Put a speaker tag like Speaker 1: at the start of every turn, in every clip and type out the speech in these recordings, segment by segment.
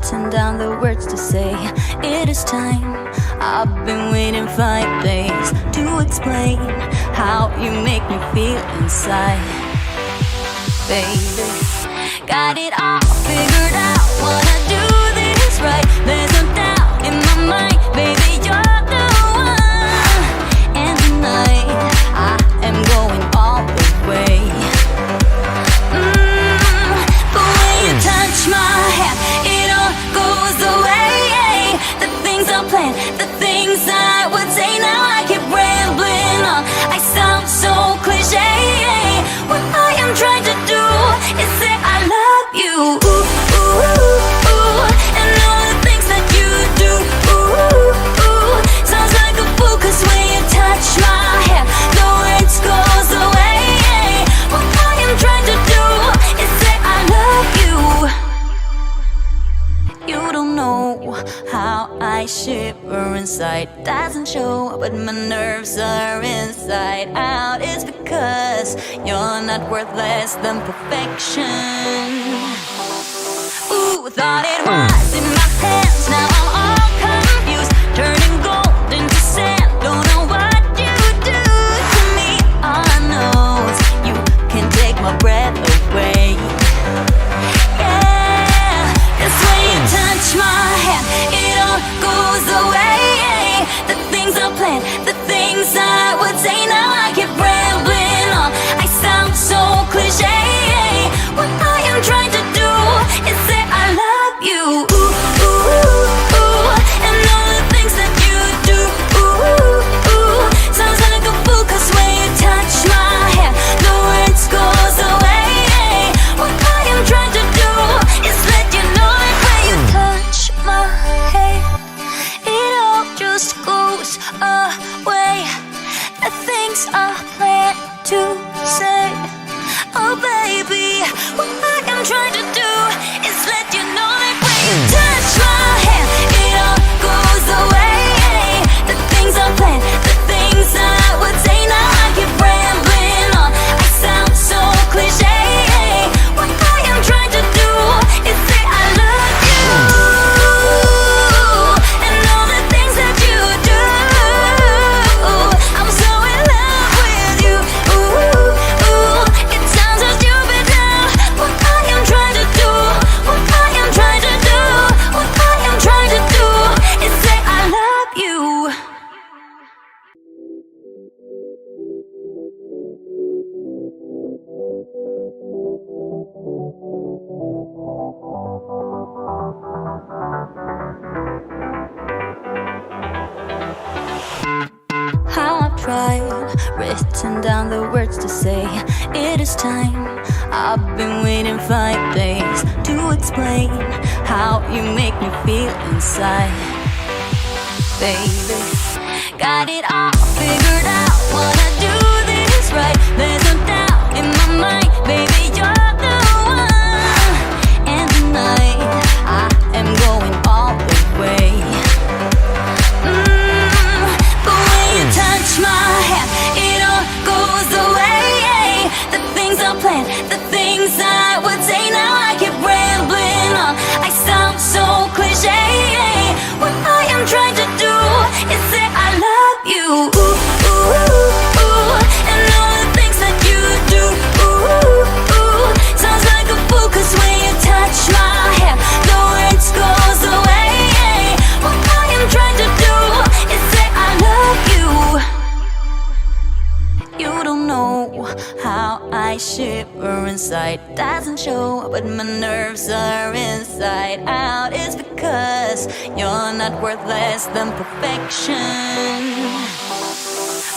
Speaker 1: written down the words to say it is time. I've been waiting 5 days to explain how you make me feel inside. Baby, got it all figured out, wanna do this right. There's no doubt in my mind, baby, you're the one. And tonight, I am going all the way. The way you touch my hand, it all goes away. The things I planned, the things I would say, now I keep rambling on. I sound so cliche. What I am trying to do is say I love you. Ooh, ooh, ooh. And all the things that you do. Ooh, ooh. Sounds like a fool, 'cause when you touch my hair, the words goes away. What I am trying to do is say I love you. You don't know how I shiver inside. Doesn't show, but my nerves are inside out. It's because you're not worth less than perfection. Ooh, thought it was in my hands, now I'm all confused. Turning gold into sand, don't know what you do to me. All I know is you can take my breath away. Yeah, 'cause when you touch my hand, it all goes away. The things I planned, the things I would say, now I keep rambling on. I sound so cliche. What I am trying to do is say I love you. Ooh, ooh, ooh. And all the things that you do. Ooh, ooh. Sounds like a fool, 'cause when you touch my hand, the words goes away. What I am trying to do is let you know that when you touch my hand, it all just goes away. The things I plan to say, oh baby, what I am trying to do is let you know that when you touch my hand, it all goes away. The things I plan, the things I would say, now I keep rambling on. I sound so cliche. What I am trying to do is say I love you. And all the things that you do. I'm so in love with you. Ooh, ooh. It sounds so stupid now. What I am trying to do, what I am trying to do, what I am trying to do is say I love you. How I've tried, written down the words to say it is time. I've been waiting 5 days to explain how you make me feel inside. Baby, got it all figured out, wanna do this right. There's no doubt in my mind, baby, you're the one. And tonight, I am going all the way. The way you touch my hand, it all goes away. The things I planned, the things I would say, now I keep rambling on. I sound so cliche. What I am trying to do is say I love you. Ooh, ooh, ooh. And all the things that you do. Ooh, ooh. Sounds like a fool, 'cause when you touch my hand, the words goes away. What I am trying to do is say I love you. You don't know how I shiver inside. Doesn't show, but my nerves are inside out. It's because you're not worth less than perfection.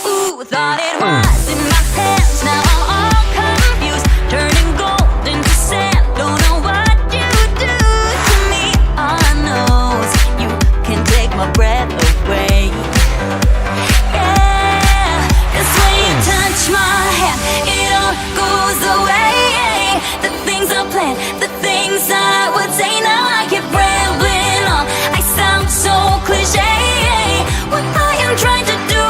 Speaker 1: Ooh, thought it was in my hands, now I'm all confused. Turning gold into sand, don't know what you do to me. All I know is you can take my breath away. Yeah, 'cause when you touch my hand, it all goes away. The things I planned, the things I would say, now I keep rambling on. I sound so cliche. What I am trying to do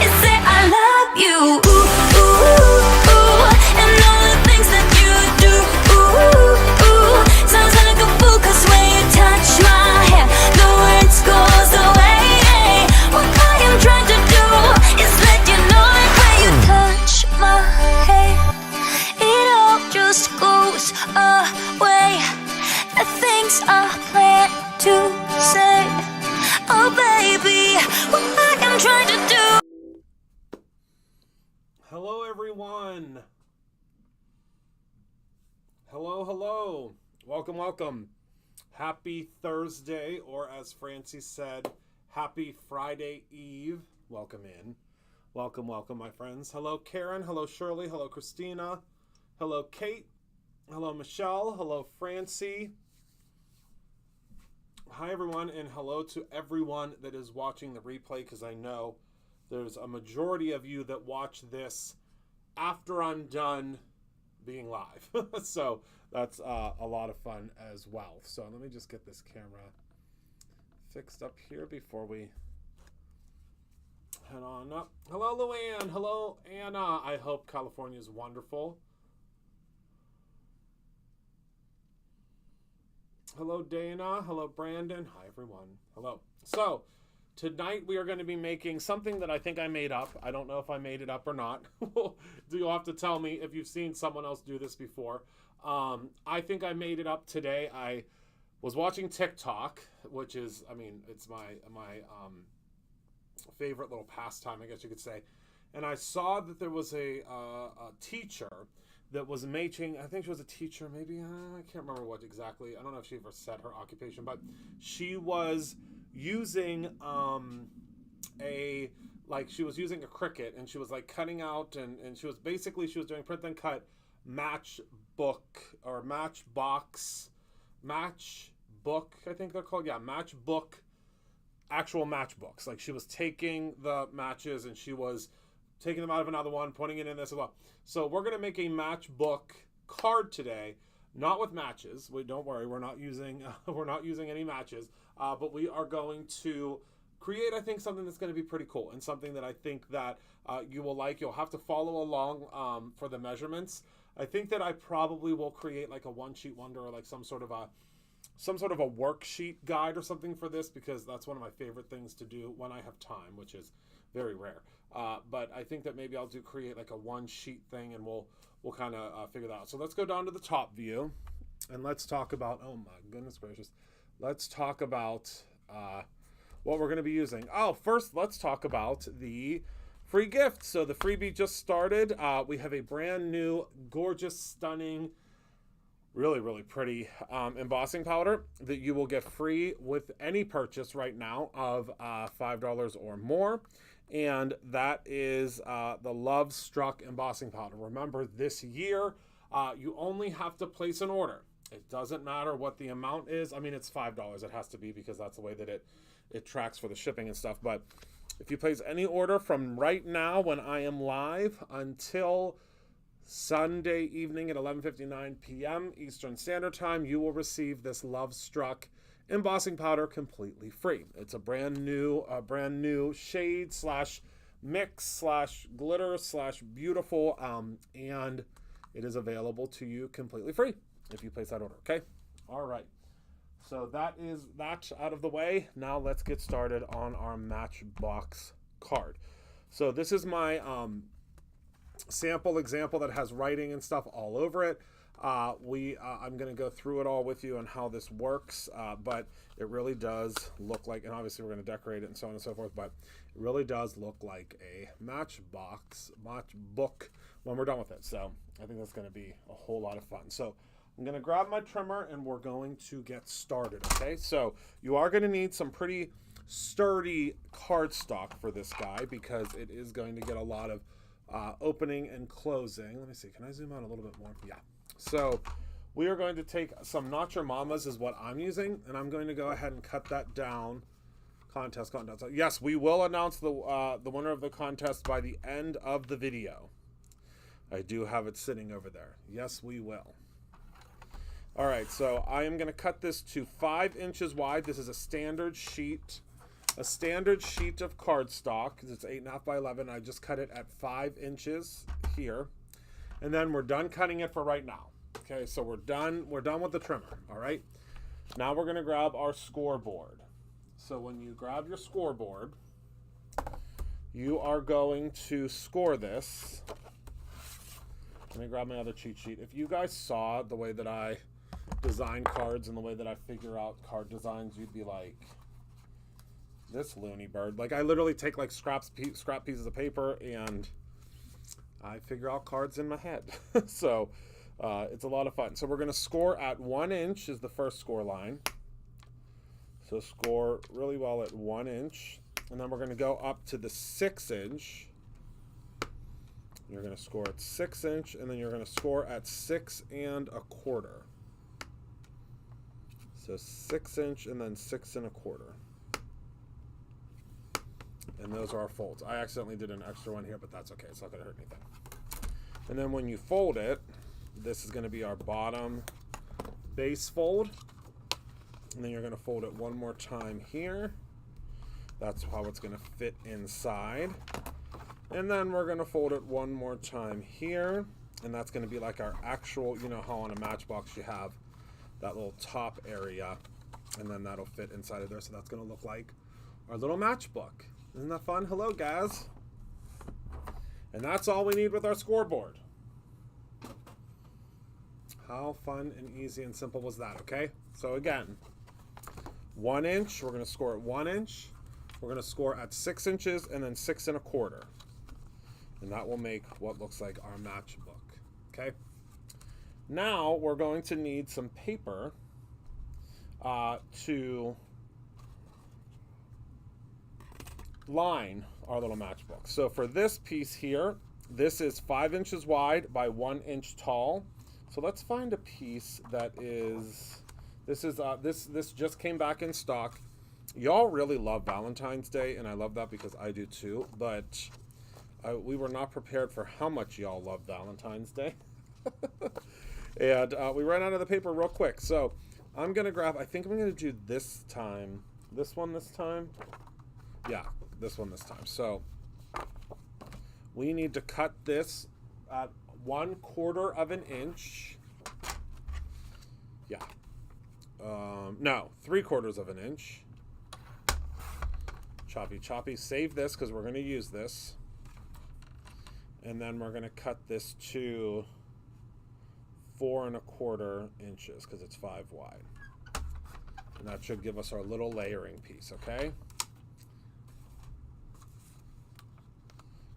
Speaker 1: is say I love you. Ooh, ooh, ooh. to say, oh baby, what I am trying to do.
Speaker 2: Hello everyone. Hello. Welcome. Happy Thursday, or as Francie said, happy Friday Eve. Welcome in. Welcome, my friends. Hello, Karen. Hello, Shirley. Hello, Christina. Hello, Kate. Hello, Michelle. Hello, Francie. Hi, everyone, and hello to everyone that is watching the replay, because I know there's a majority of you that watch this after I'm done being live. So that's a lot of fun as well. So let me just get this camera fixed up here before we head on up. Hello, Luann. Hello, Anna. I hope California is wonderful. Hello, Dana. Hello, Brandon. Hi, everyone. Hello. So tonight we are going to be making something that I think I made up. I don't know if I made it up or not. You'll have to tell me if you've seen someone else do this before. I think I made it up today. I was watching TikTok, which is, I mean, it's my favorite little pastime, I guess you could say. And I saw that there was a teacher that was making, I think she was a teacher, maybe, I can't remember what exactly. I don't know if she ever said her occupation, but she was using she was using a Cricut, and she was like cutting out, and she was doing print then cut matchbook, I think they're called. Yeah, matchbook, actual matchbooks. Like she was taking the matches and she was taking them out of another one, putting it in this as well. So we're going to make a matchbook card today, not with matches. Don't worry, we're not using any matches, but we are going to create, I think, something that's going to be pretty cool, and something that I think that you will like. You'll have to follow along for the measurements. I think that I probably will create like a one-sheet wonder, or like some sort of a worksheet guide or something for this, because that's one of my favorite things to do when I have time, which is very rare. But I think that maybe I'll create like a one sheet thing, and we'll kind of figure that out. So let's go down to the top view, and let's talk about, oh my goodness gracious, let's talk about what we're going to be using. Oh, first let's talk about the free gift. So the freebie just started. We have a brand new, gorgeous, stunning, really pretty embossing powder that you will get free with any purchase right now of $5 or more. And that is the Love Struck embossing powder. Remember, this year you only have to place an order. It doesn't matter what the amount is. I mean, it's $5. It has to be, because that's the way that it tracks for the shipping and stuff. But if you place any order from right now when I am live until Sunday evening at 11:59 p.m. Eastern Standard Time, you will receive this Love Struck embossing powder completely free. It's a brand new shade slash mix slash glitter slash beautiful, and it is available to you completely free if you place that order. Okay, all right. So that is that out of the way. Now let's get started on our Matchbox card. So this is my sample example that has writing and stuff all over it. I'm going to go through it all with you and how this works, but it really does look like, and obviously we're going to decorate it and so on and so forth, but it really does look like a matchbook when we're done with it. So I think that's going to be a whole lot of fun. So I'm going to grab my trimmer and we're going to get started. Okay, so you are going to need some pretty sturdy cardstock for this guy, because it is going to get a lot of opening and closing. Let me see, can I zoom out a little bit more? Yeah. So we are going to take some Not Your Mamas is what I'm using, and I'm going to go ahead and cut that down. Contest. So yes, we will announce the winner of the contest by the end of the video. I do have it sitting over there. Yes, we will. All right, so I am going to cut this to 5 inches wide. This is a standard sheet of cardstock. It's 8.5 by 11. I just cut it at 5 inches here, and then we're done cutting it for right now. Okay, so we're done with the trimmer. All right, now we're going to grab our scoreboard. So when you grab your scoreboard, you are going to score this. Let me grab my other cheat sheet. If you guys saw the way that I design cards and the way that I figure out card designs, you'd be like, this loony bird. Like, I literally take like scrap pieces of paper and I figure out cards in my head. So it's a lot of fun. So we're going to score at 1 inch is the first score line. So score really well at 1 inch. And then we're going to go up to the 6 inch. You're going to score at 6 inch, and then you're going to score at 6 1/4. So 6 inch and then 6 1/4. And those are our folds. I accidentally did an extra one here, but that's okay. It's not going to hurt anything. And then when you fold it, this is going to be our bottom base fold. And then you're going to fold it one more time here. That's how it's going to fit inside. And then we're going to fold it one more time here. And that's going to be like our actual, you know how on a Matchbox you have that little top area. And then that'll fit inside of there. So that's going to look like our little matchbook. Isn't that fun? Hello, guys. And that's all we need with our scoreboard. How fun and easy and simple was that, okay? So again, 1 inch, we're going to score at 1 inch. We're going to score at 6 inches and then 6 1/4. And that will make what looks like our matchbook, okay? Now we're going to need some paper to line our little matchbook. So for this piece here, this is 5 inches wide by 1 inch tall. So let's find a piece that is, this just came back in stock. Y'all really love Valentine's Day, and I love that because I do too, but we were not prepared for how much y'all love Valentine's Day. And we ran out of the paper real quick. So I'm gonna grab, I think I'm gonna do this time. This one this time? Yeah, this one this time. So we need to cut this at 1/4 of an inch. Yeah. No, 3/4 of an inch. Choppy, choppy. Save this because we're going to use this. And then we're going to cut this to 4 1/4 inches because it's 5 wide. And that should give us our little layering piece, okay?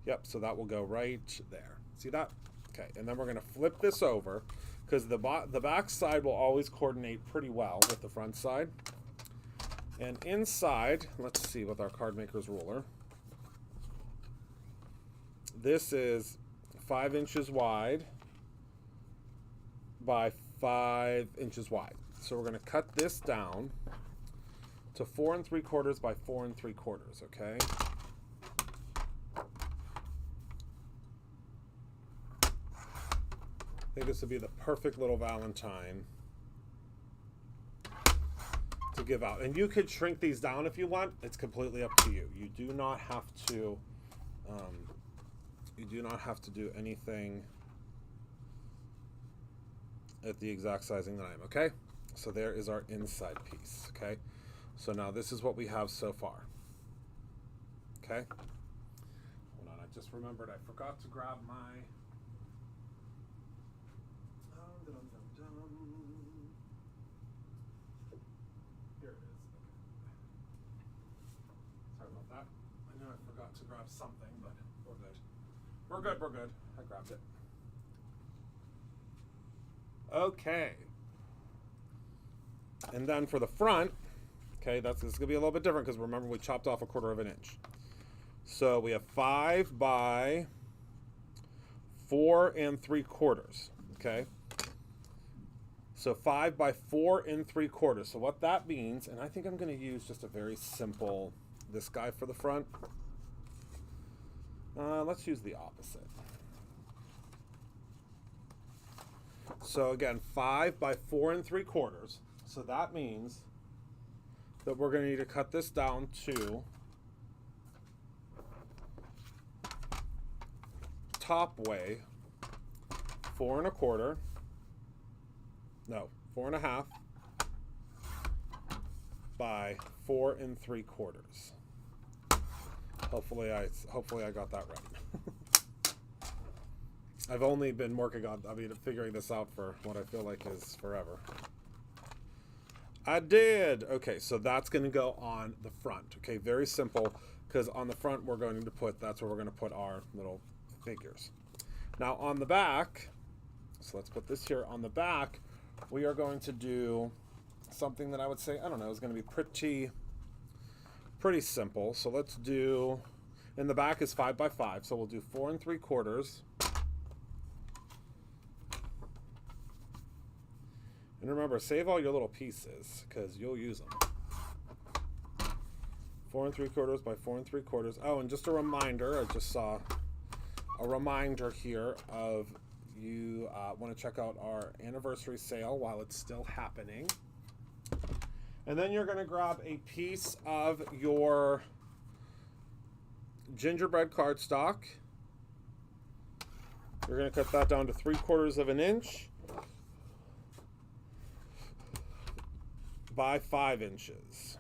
Speaker 2: Yep, so that will go right there. See that? Okay, and then we're going to flip this over because the back side will always coordinate pretty well with the front side. And inside, let's see with our card maker's ruler. This is 5 inches wide by 5 inches wide. So we're going to cut this down to 4 3/4 by 4 3/4, okay? I think this would be the perfect little Valentine to give out. And you could shrink these down if you want. It's completely up to you. You do not have to do anything at the exact sizing that I am, okay? So there is our inside piece, okay? So now this is what we have so far. Okay? Hold on, I just remembered I forgot to grab my Here it is. Okay. Sorry about that. I know I forgot to grab something, but we're good. We're good, we're good. I grabbed it. Okay. And then for the front, okay, this is going to be a little bit different because remember we chopped off 1/4 of an inch. So we have 5 by 4 3/4, okay? So 5 by 4 3/4. So what that means, and I think I'm going to use just a very simple, this guy for the front. Let's use the opposite. So again, 5 by 4 3/4. So that means that we're going to need to cut this down to top way 4 1/4. No, 4 1/2 by 4 3/4. Hopefully I got that right. I've only been working on, figuring this out for what I feel like is forever. I did. Okay, so that's going to go on the front. Okay, very simple, because on the front we're going to put, that's where we're going to put our little figures. Now on the back, so let's put this here on the back, we are going to do something that I would say, I don't know, is going to be pretty simple. So let's do, in the back is 5 by 5, so we'll do 4 3/4. And remember, save all your little pieces, because you'll use them. 4 3/4 by 4 3/4. Oh, and just a reminder, I just saw a reminder here of you want to check out our anniversary sale while it's still happening. And then you're going to grab a piece of your gingerbread cardstock. You're going to cut that down to 3/4 of an inch by 5 inches.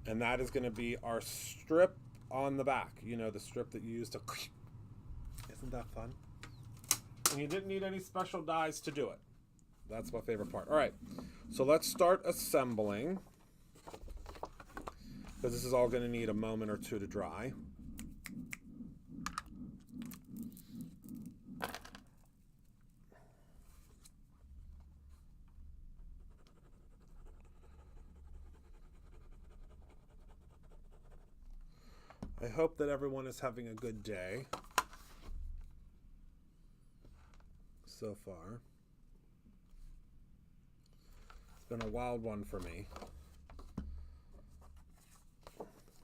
Speaker 2: And that is going to be our strip on the back. You know, the strip that you use to... Isn't that fun? And you didn't need any special dies to do it. That's my favorite part. All right, so let's start assembling, because this is all going to need a moment or two to dry. I hope that everyone is having a good day so far. It's been a wild one for me,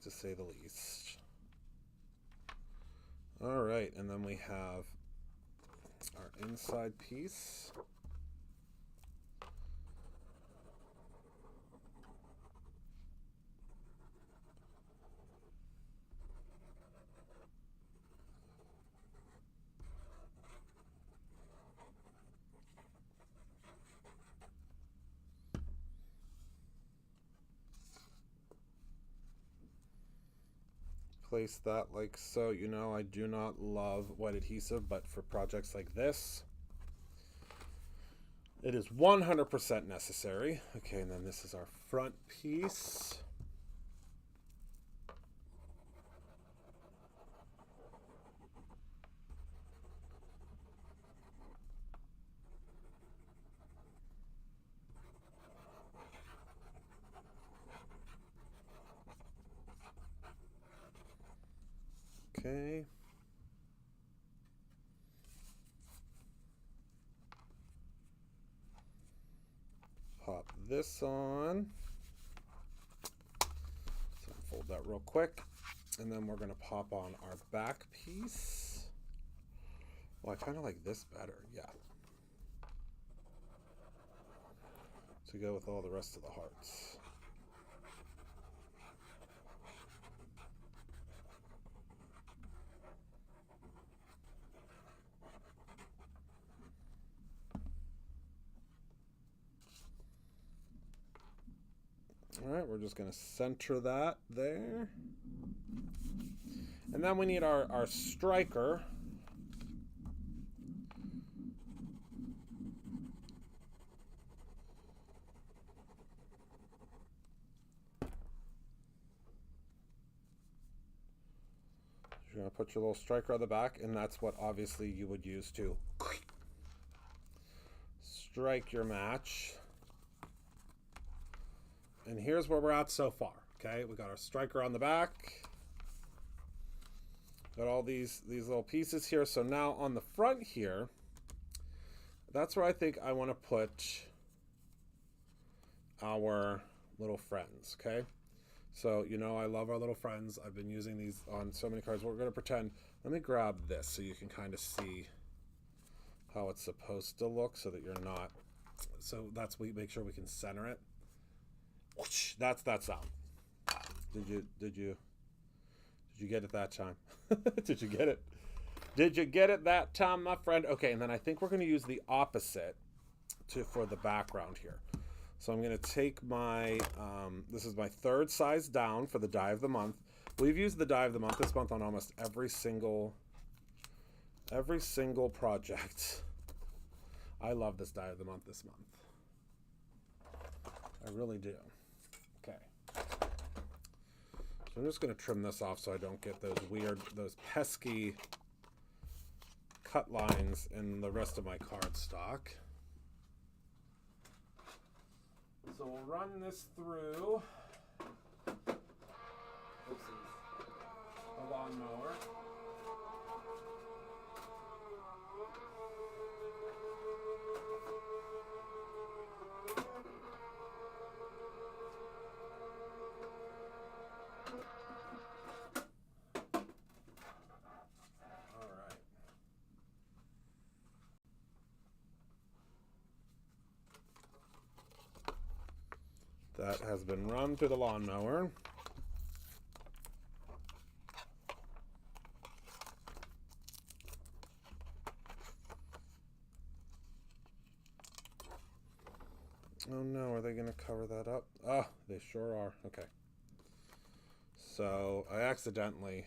Speaker 2: to say the least. All right, and then we have our inside piece. Place that like so. You know, I do not love wet adhesive, but for projects like this, it is 100% necessary. Okay, and then this is our front piece. Okay. Pop this on. So fold that real quick. And then we're going to pop on our back piece. Well, I kind of like this better. Yeah. To go with all the rest of the hearts. All right, we're just going to center that there. And then we need our striker. You're going to put your little striker on the back, and that's what obviously you would use to strike your match. And here's where we're at so far. Okay, we got our striker on the back. Got all these little pieces here. So now on the front here, that's where I think I want to put our little friends. Okay, so you know I love our little friends. I've been using these on so many cards. We're going to pretend. Let me grab this so you can kind of see how it's supposed to look, so that you're not. So that's we make sure we can center it. That's that sound. Did you get it that time? Did you get it? Did you get it that time, my friend? Okay, and then I think we're going to use the opposite for the background here. So I'm going to take my, this is my third size down for the die of the month. We've used the die of the month this month on almost every single Every single project. I love this die of the month this month. I really do. Okay. So I'm just going to trim this off so I don't get those pesky cut lines in the rest of my cardstock. So we'll run this through the lawnmower. That has been run through the lawnmower. Oh no, are they going to cover that up? Oh, they sure are. Okay. So I accidentally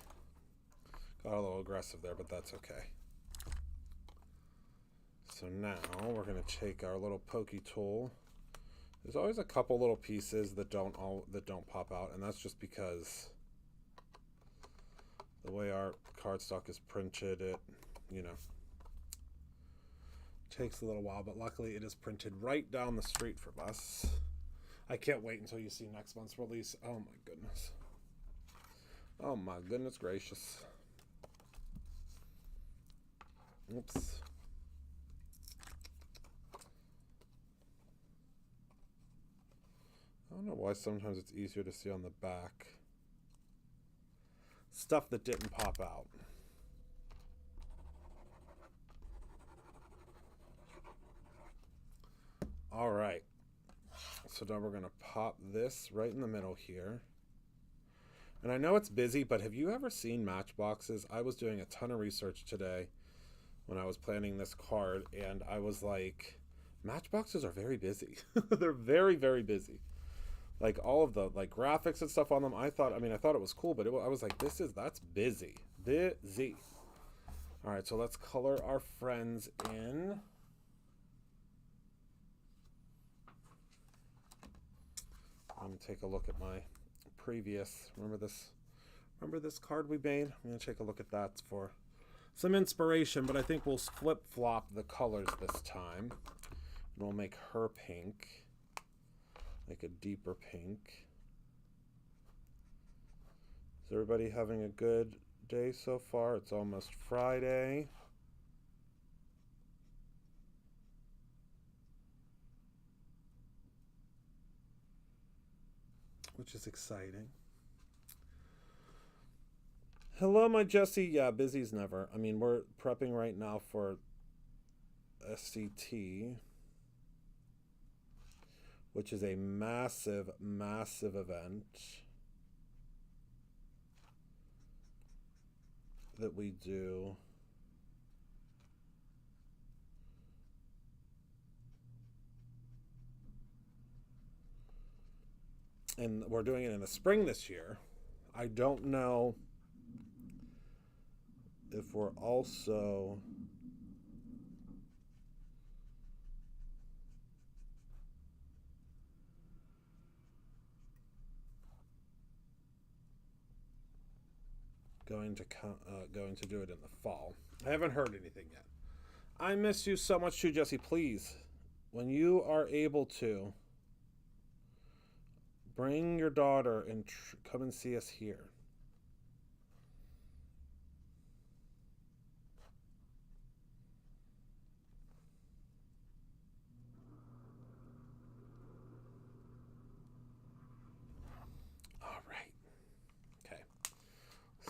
Speaker 2: got a little aggressive there, but that's okay. So now we're going to take our little pokey tool. There's always a couple little pieces that don't pop out, and that's just because the way our cardstock is printed, it, takes a little while, but luckily it is printed right down the street from us. I can't wait until you see next month's release. Oh my goodness. Oh my goodness gracious. Oops. I don't know why sometimes it's easier to see on the back. Stuff that didn't pop out. All right. So now we're going to pop this right in the middle here. And I know it's busy, but have you ever seen matchboxes? I was doing a ton of research today when I was planning this card, and I was like, matchboxes are very busy. They're very, very busy. Like all of the graphics and stuff on them, I thought it was cool, but I was like, that's busy. Busy. All right, so let's color our friends in. I'm going to take a look at my previous, remember this card we made? I'm going to take a look at that for some inspiration, but I think we'll flip-flop the colors this time. And we'll make her pink, like a deeper pink. Is everybody having a good day so far? It's almost Friday. Which is exciting. Hello, my Jessie. Yeah, busy's never. I mean, we're prepping right now for SCT, which is a massive, massive event that we do. And we're doing it in the spring this year. I don't know if we're also going to do it in the fall. I haven't heard anything yet. I miss you so much too, Jesse. Please, when you are able to, bring your daughter and come and see us here. All right. Okay.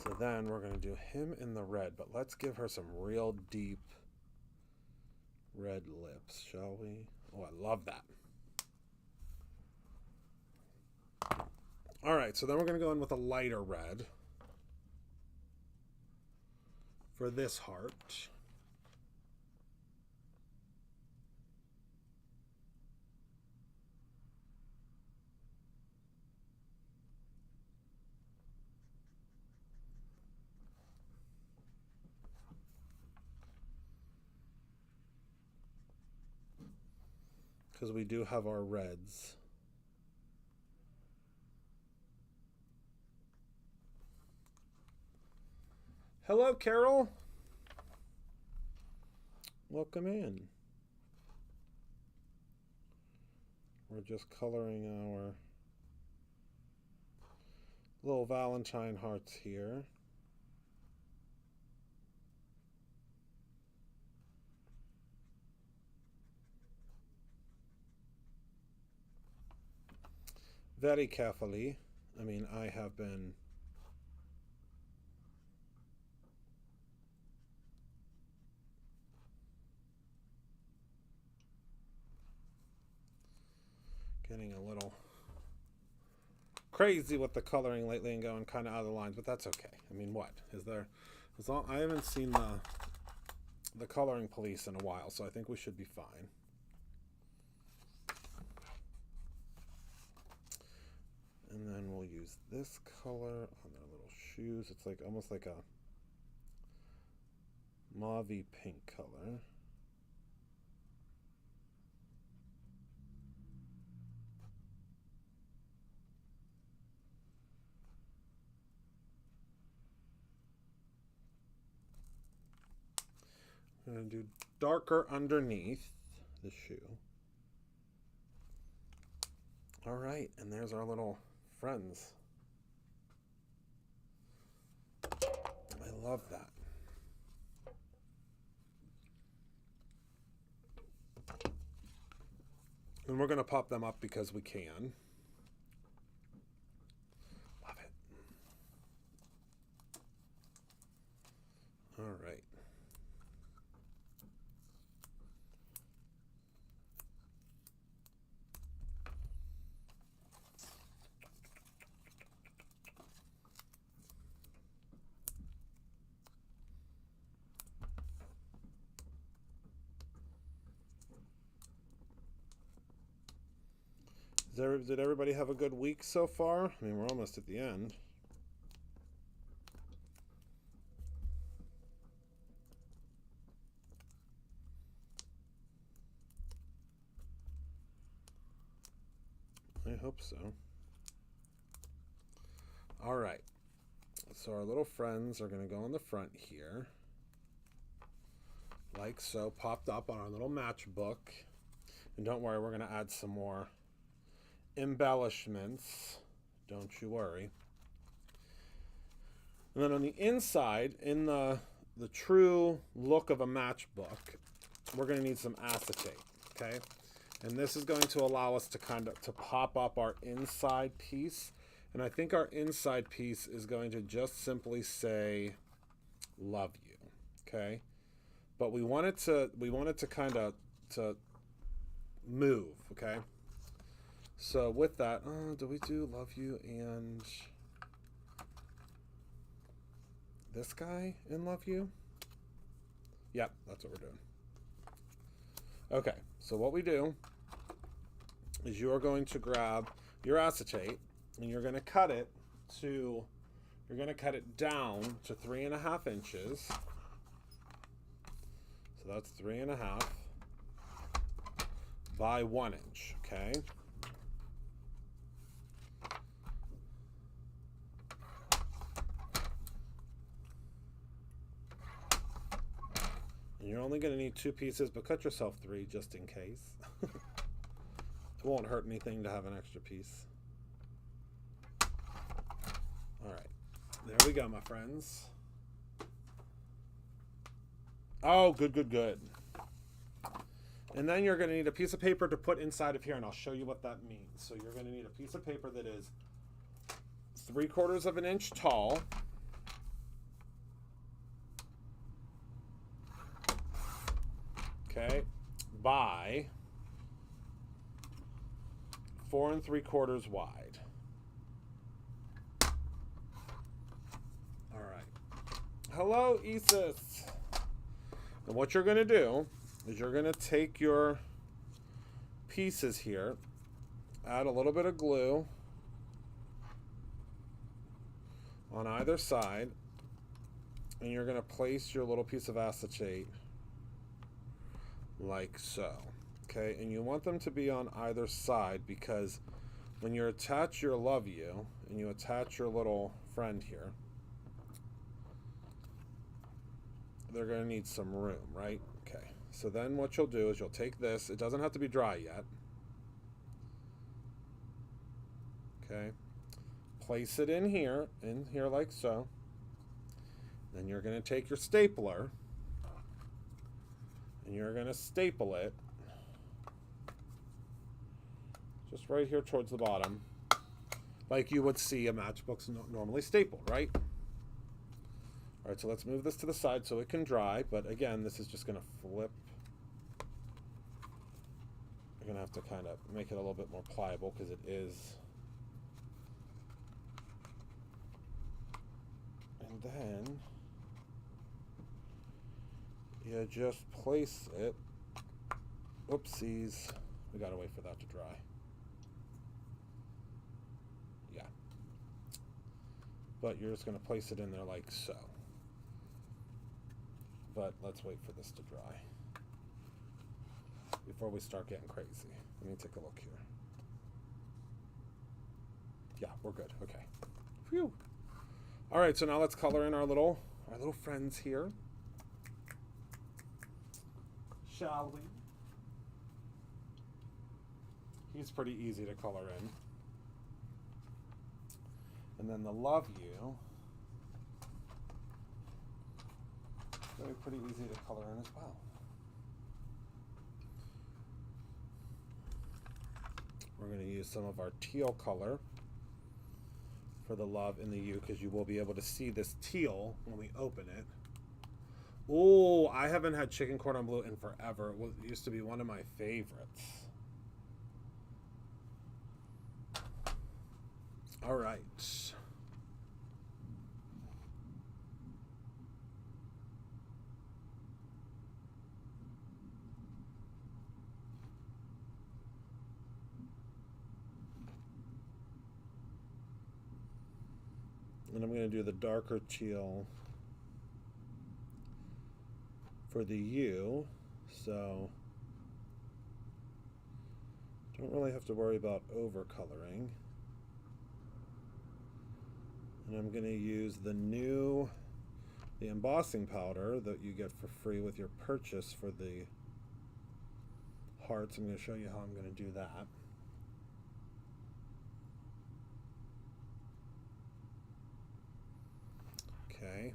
Speaker 2: So then we're going to do him in the red, but let's give her some real deep red lips, shall we? Oh, I love that. All right, so then we're going to go in with a lighter red for this heart. because we do have our reds. Hello, Carol. Welcome in. We're just coloring our little Valentine hearts here. Very carefully. I mean, I have been getting a little crazy with the coloring lately and going kind of out of the lines, but that's okay. I mean, what is there? As long I haven't seen the coloring police in a while, so I think we should be fine. And then we'll use this color on their little shoes. It's like almost like a mauve-y pink color. I'm going to do darker underneath the shoe. All right, and there's our little friends. I love that. And we're going to pop them up because we can. Love it. All right. Did everybody have a good week so far? I mean, we're almost at the end. I hope so. All right. So our little friends are going to go on the front here. Like so, popped up on our little matchbook. And don't worry, we're going to add some more embellishments. Don't you worry. And then on the inside, in the true look of a matchbook, we're going to need some acetate, okay? And this is going to allow us to to pop up our inside piece. And I think our inside piece is going to just simply say love you, okay? But we want it to kind of to move, okay? So with that, do we do love you and this guy in love you? Yep, that's what we're doing. Okay, so what we do is you are going to grab your acetate and you're going to cut it down to 3.5 inches. So that's 3.5 by 1 inch, okay? And you're only going to need 2 pieces, but cut yourself 3 just in case. It won't hurt anything to have an extra piece. All right, there we go, my friends. Oh, good, good, good. And then you're going to need a piece of paper to put inside of here, and I'll show you what that means. So you're going to need a piece of paper that is 3/4 of an inch tall. Okay, by 4 3/4 wide. All right. Hello, Isis. And what you're going to do is you're going to take your pieces here, add a little bit of glue on either side, and you're going to place your little piece of acetate like so. Okay, and you want them to be on either side, because when you attach your love you and you attach your little friend here, they're going to need some room, right? Okay, so then what you'll do is you'll take this. It doesn't have to be dry yet. Okay, place it in here like so. Then you're going to take your stapler and you're going to staple it just right here towards the bottom, like you would see a matchbook's normally stapled, right? All right, so let's move this to the side so it can dry, but again, this is just going to flip. You're going to have to kind of make it a little bit more pliable because it is. And then you just place it. Oopsies. We got to wait for that to dry. Yeah. But you're just going to place it in there like so. But let's wait for this to dry before we start getting crazy. Let me take a look here. Yeah, we're good. Okay. Phew. All right, so now let's color in our little friends here. Shall we? He's pretty easy to color in. And then the love you. Pretty easy to color in as well. We're going to use some of our teal color for the love and the you, because you will be able to see this teal when we open it. Oh, I haven't had chicken cordon bleu in forever. It used to be one of my favorites. All right. And I'm going to do the darker teal for the U, so don't really have to worry about over coloring. And I'm going to use the embossing powder that you get for free with your purchase for the hearts. I'm going to show you how I'm going to do that. Okay,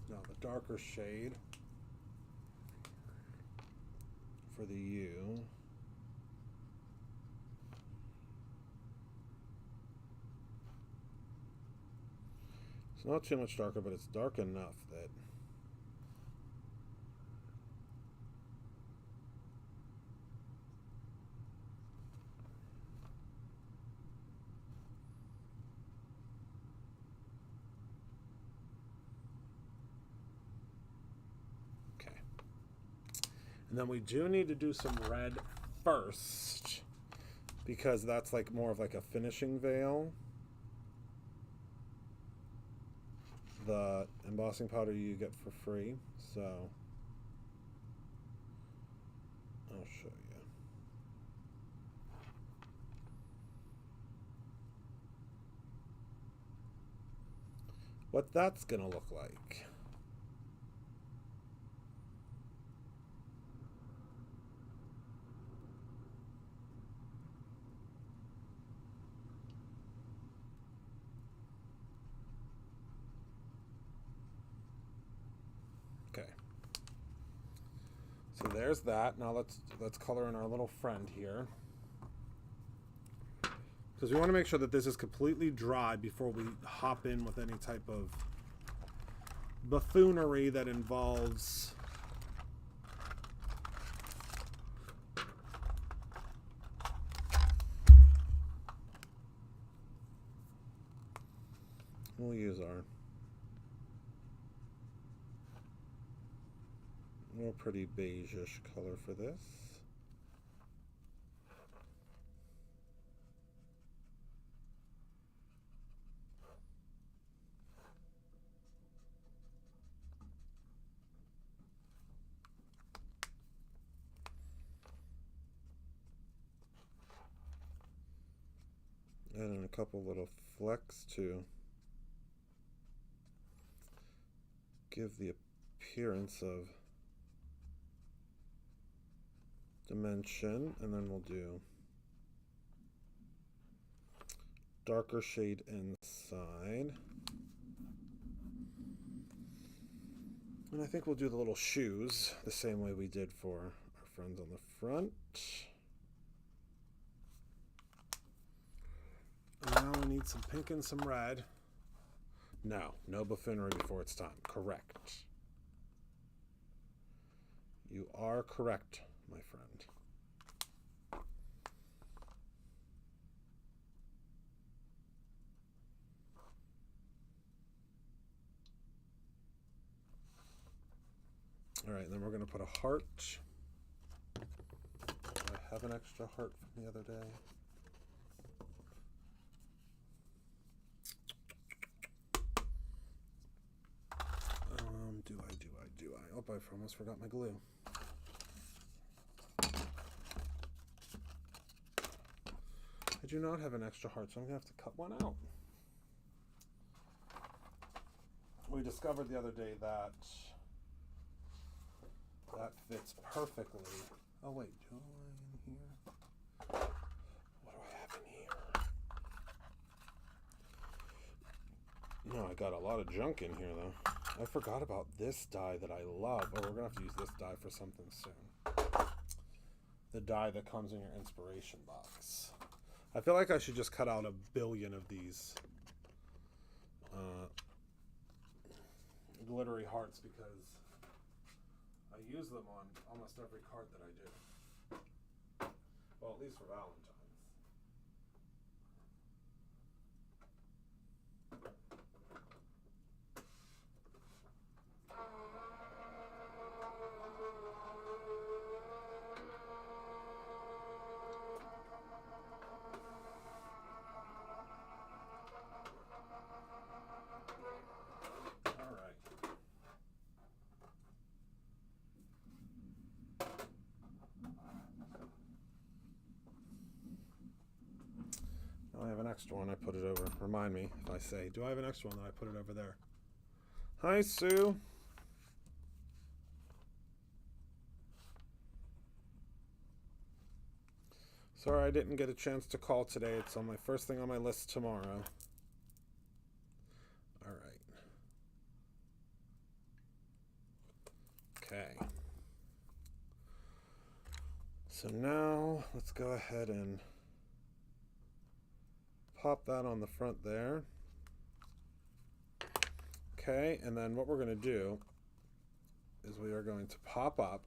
Speaker 2: now the darker shade for the U. It's not too much darker, but it's dark enough that and then we do need to do some red first, because that's like more of like a finishing veil. The embossing powder you get for free, so I'll show you. What that's gonna look like. So there's that. Now let's color in our little friend here, because we want to make sure that this is completely dry before we hop in with any type of buffoonery that involves we'll use our real pretty beige-ish color for this. couple little flecks to give the appearance of dimension, and then we'll do darker shade inside. And I think we'll do the little shoes the same way we did for our friends on the front. And now we need some pink and some red. No buffoonery before it's time. Correct. You are correct, my friend. All right, then we're going to put a heart. I have an extra heart from the other day. Do I? Oh, I almost forgot my glue. I do not have an extra heart, so I'm going to have to cut one out. We discovered the other day that fits perfectly. Oh wait, do I in here? What do I have in here? No, I got a lot of junk in here though. I forgot about this die that I love. Oh, we're gonna have to use this die for something soon. The die that comes in your inspiration box. I feel like I should just cut out 1 billion of these glittery hearts because I use them on almost every card that I do. Well, at least for Valentine's. I have an extra one, I put it over. Remind me if I say, do I have an extra one, that I put it over there. Hi, Sue. Sorry I didn't get a chance to call today. It's on my first thing on my list tomorrow. All right. Okay. So now let's go ahead and pop that on the front there. Okay, and then what we're going to do is we are going to pop up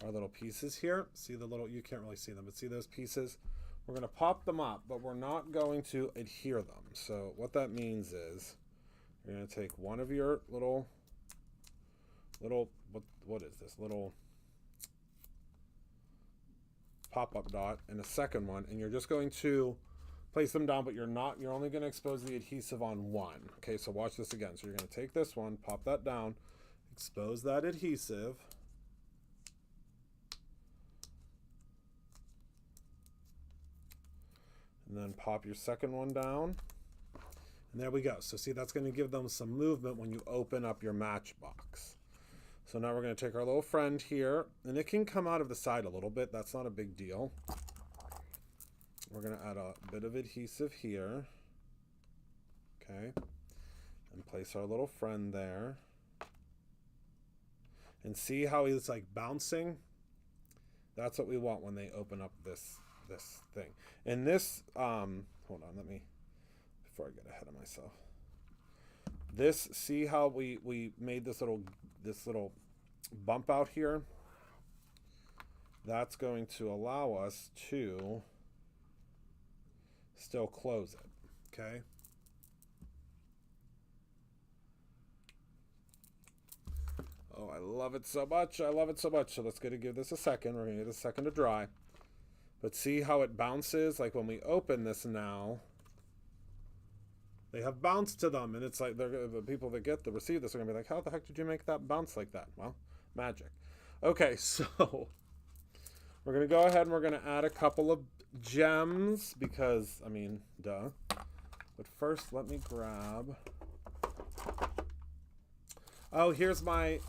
Speaker 2: our little pieces here. See the little, you can't really see them, but see those pieces? We're going to pop them up, but we're not going to adhere them. So what that means is you're going to take one of your little what is this? Little pop-up dot and a second one, and you're just going to place them down, but you're only going to expose the adhesive on one. Okay, so watch this again. So you're going to take this one, pop that down, expose that adhesive, and then pop your second one down, and there we go. So see, that's going to give them some movement when you open up your Matchbox. So now we're going to take our little friend here, and it can come out of the side a little bit. That's not a big deal. We're going to add a bit of adhesive here. Okay. And place our little friend there. And see how he's like bouncing? That's what we want when they open up this thing. And this, hold on, let me, before I get ahead of myself. This, see how we made this little bump out here? That's going to allow us to still close it, okay? Oh, I love it so much. I love it so much. So let's give this a second. We're going to give it a second to dry. But see how it bounces? Like when we open this now, they have bounce to them. And it's like the people that receive this are going to be like, how the heck did you make that bounce like that? Well, magic. Okay, so we're going to go ahead and we're going to add a couple of gems because, I mean, duh. But first, let me grab... Oh, here's my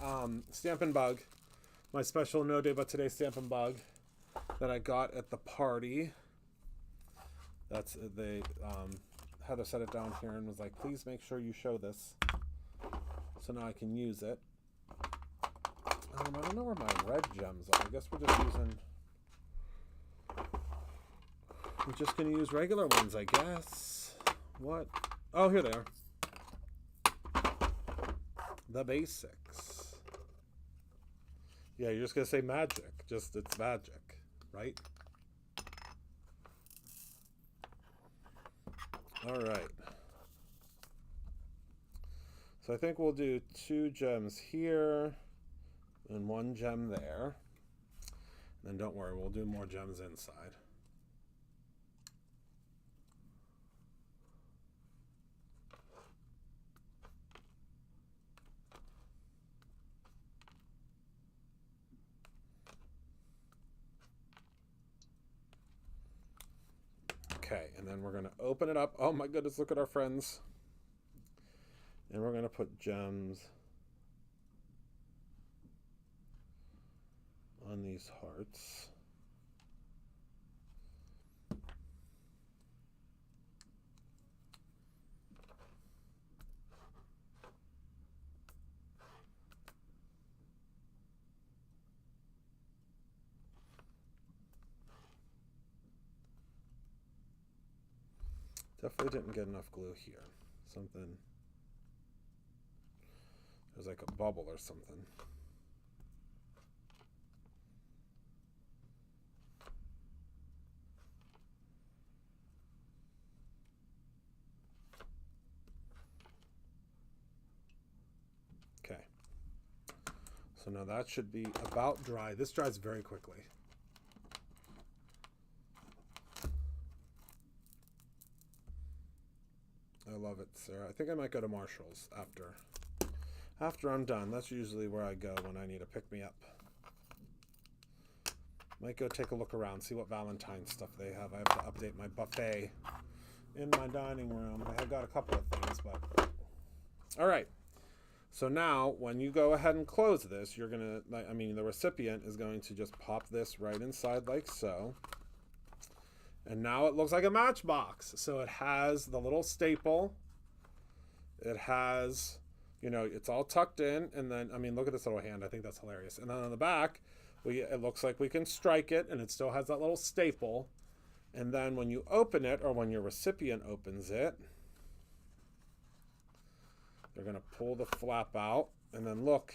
Speaker 2: Stampin' Bug. My special No Day But Today Stampin' Bug that I got at the party. That's, Heather set it down here and was like, please make sure you show this. So now I can use it. I don't know where my red gems are. I guess we're just using... We're just going to use regular ones, I guess. What? Oh, here they are. The basics. Yeah, you're just going to say magic. Just, it's magic, right? All right. So I think we'll do 2 gems here and 1 gem there. And don't worry, we'll do more gems inside. Okay, and then we're going to open it up. Oh my goodness, look at our friends. And we're going to put gems on these hearts. Definitely didn't get enough glue here. Something. There's like a bubble or something. Okay. So now that should be about dry. This dries very quickly. I love it, Sarah. I think I might go to Marshall's after I'm done. That's usually where I go when I need a pick-me-up. Might go take a look around, see what Valentine's stuff they have. I have to update my buffet in my dining room. I have got a couple of things, but... All right. So now, when you go ahead and close this, you're going to... I mean, the recipient is going to just pop this right inside like so. And now it looks like a matchbox. So it has the little staple. It has, you know, it's all tucked in. And then, I mean, look at this little hand. I think that's hilarious. And then on the back, it looks like we can strike it. And it still has that little staple. And then when you open it, or when your recipient opens it, they're going to pull the flap out. And then look,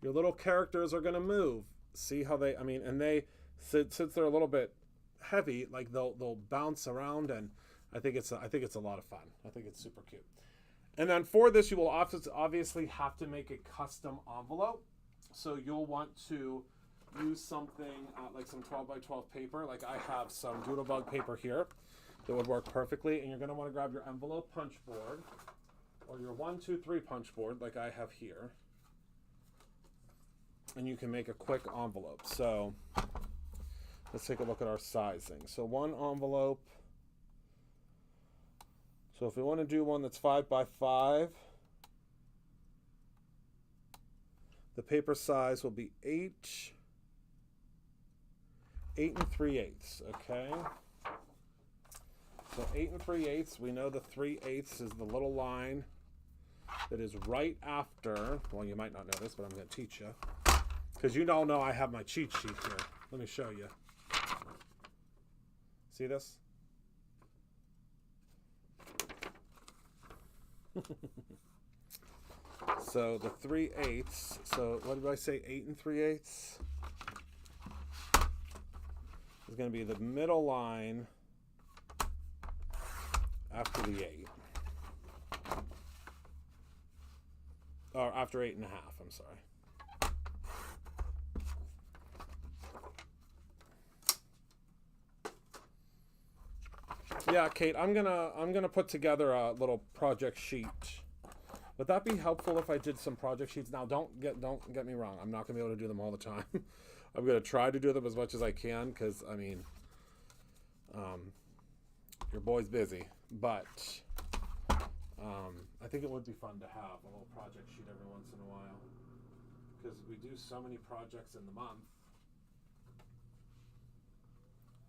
Speaker 2: your little characters are going to move. See how they, I mean, and they, since they're a little bit heavy, like they'll bounce around, and I think it's a lot of fun. I think it's super cute. And then for this, you will obviously have to make a custom envelope. So you'll want to use something like some 12 by 12 paper. Like I have some Doodlebug paper here that would work perfectly. And you're going to want to grab your envelope punch board or your 1, 2, 3 punch board like I have here. And you can make a quick envelope. So let's take a look at our sizing. So 1 envelope. So if we want to do one that's 5 by 5, the paper size will be 8 3/8, okay? So 8 3/8, we know the 3/8 is the little line that is right after, well, you might not know this, but I'm going to teach you. Because you all know I have my cheat sheet here. Let me show you. See this? So the 3/8, so what did I say, 8 3/8? Is going to be the middle line after the 8. Or after 8 1/2, I'm sorry. Yeah, Kate, I'm gonna put together a little project sheet. Would that be helpful if I did some project sheets? Now, don't get me wrong. I'm not gonna be able to do them all the time. I'm gonna try to do them as much as I can because, I mean, Your boy's busy, but I think it would be fun to have a little project sheet every once in a while, because we do so many projects in the month.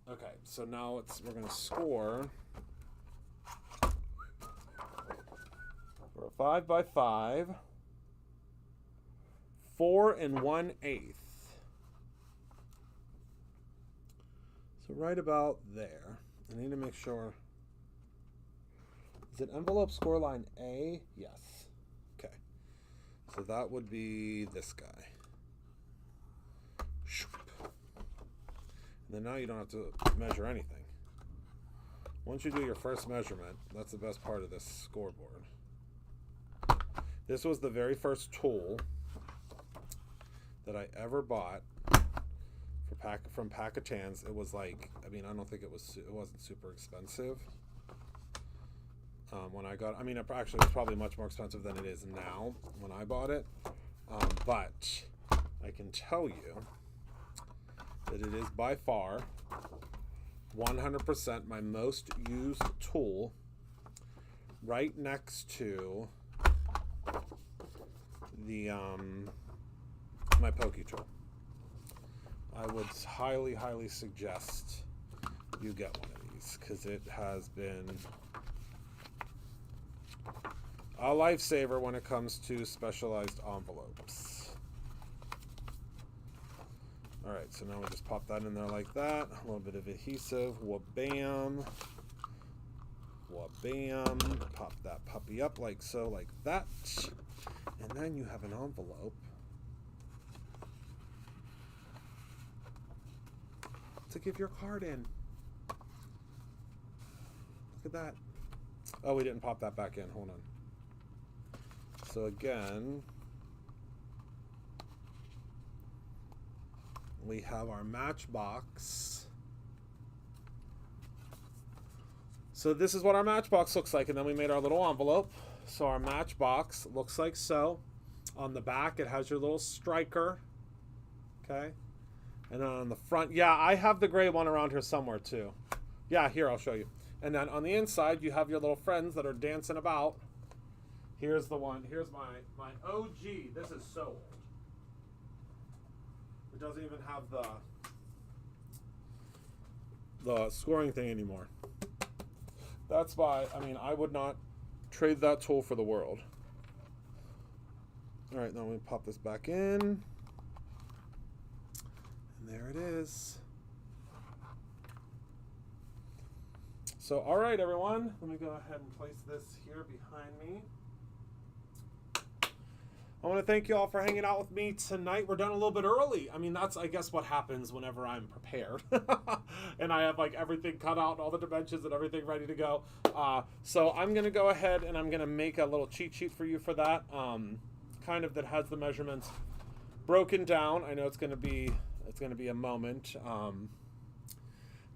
Speaker 2: Okay, so now we're going to score. We're a 5 by 5, 4 1/8. So right about there. I need to make sure. Is it envelope score line A? Yes. Okay. So that would be this guy. And then now you don't have to measure anything. Once you do your first measurement, that's the best part of this scoreboard. This was the very first tool that I ever bought from Packatans. It was like, I mean, I don't think it wasn't super expensive. When I got, I mean, it actually was probably much more expensive than it is now when I bought it. But I can tell you that it is by far 100% my most used tool, right next to the my pokey tool. I would highly suggest you get one of these, because it has been a lifesaver when it comes to specialized envelopes. All right, so now we just pop that in there like that. A little bit of adhesive. Wha-bam. Wha-bam. Pop that puppy up like so, like that. And then you have an envelope to give your card in. Look at that. Oh, we didn't pop that back in. Hold on. So again, we have our Matchbox. So this is what our Matchbox looks like, and then we made our little envelope. So our Matchbox looks like so. On the back, it has your little striker. Okay. And then on the front, yeah, I have the gray one around here somewhere too. Yeah, here, I'll show you. And then on the inside, you have your little friends that are dancing about. Here's the one. Here's my OG. This is so old. It doesn't even have the scoring thing anymore. That's why, I mean, I would not trade that tool for the world. All right, now we pop this back in. And there it is. So, all right, everyone. Let me go ahead and place this here behind me. I want to thank you all for hanging out with me tonight. We're done a little bit early. I mean, that's, I guess, what happens whenever I'm prepared. And I have, like, everything cut out, all the dimensions and everything ready to go. So I'm going to go ahead and I'm going to make a little cheat sheet for you for that. Kind of that has the measurements broken down. I know it's going to be a moment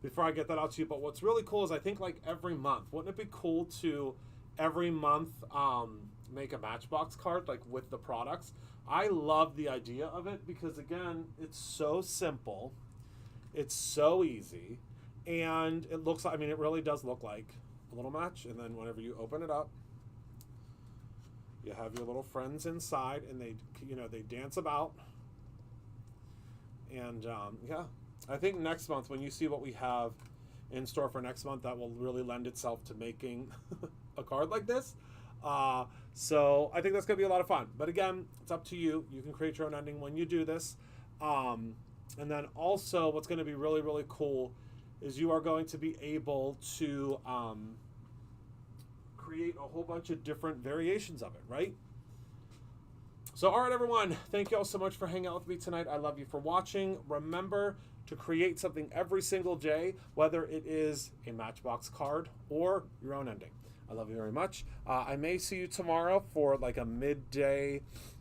Speaker 2: before I get that out to you. But what's really cool is I think, like, every month, wouldn't it be cool to every month make a Matchbox card, like, with the products? I love the idea of it because, again, it's so simple, it's so easy, and it looks like, I mean, it really does look like a little match. And then whenever you open it up, you have your little friends inside, and they, you know, they dance about. And yeah, I think next month, when you see what we have in store for next month, that will really lend itself to making a card like this. So I think that's going to be a lot of fun. But again, it's up to you. You can create your own ending when you do this. And then also what's going to be really, really cool is you are going to be able to create a whole bunch of different variations of it, right? So, all right, everyone. Thank you all so much for hanging out with me tonight. I love you for watching. Remember to create something every single day, whether it is a Matchbox card or your own ending. I love you very much. I may see you tomorrow for like a midday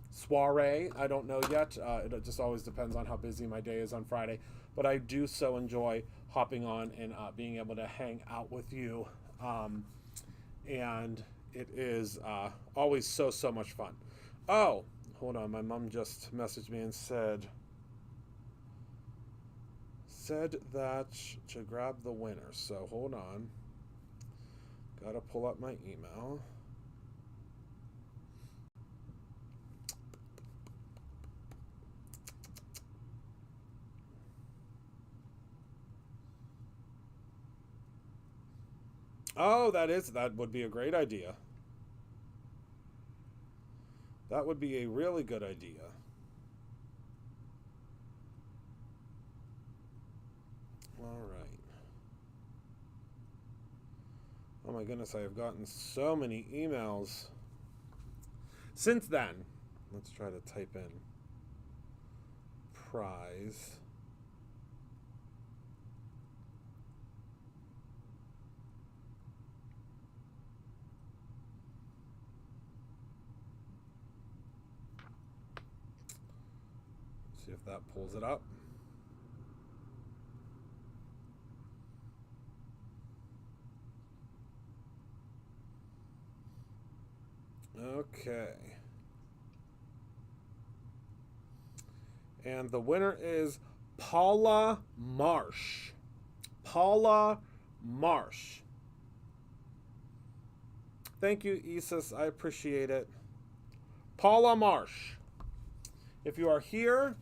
Speaker 2: soiree. I don't know yet. It just always depends on how busy my day is on Friday. But I do so enjoy hopping on and being able to hang out with you. And it is always so much fun. Oh, hold on. My mom just messaged me and said said that to grab the winner. So hold on. Gotta pull up my email. Oh, that would be a great idea. That would be a really good idea. All right. Oh my goodness, I have gotten so many emails since then. Let's try to type in prize. See if that pulls it up. Okay. And the winner is Paula Marsh. Paula Marsh. Thank you, Isis. I appreciate it. Paula Marsh. If you are here,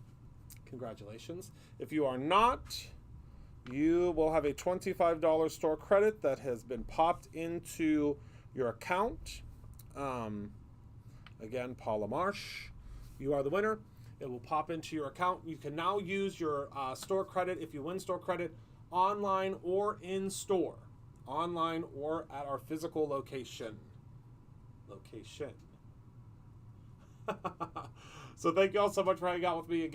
Speaker 2: congratulations. If you are not, you will have a $25 store credit that has been popped into your account. Again, Paula Marsh, you are the winner. It will pop into your account. You can now use your store credit, if you win store credit, online or in store. Online or at our physical location. So thank you all so much for hanging out with me again.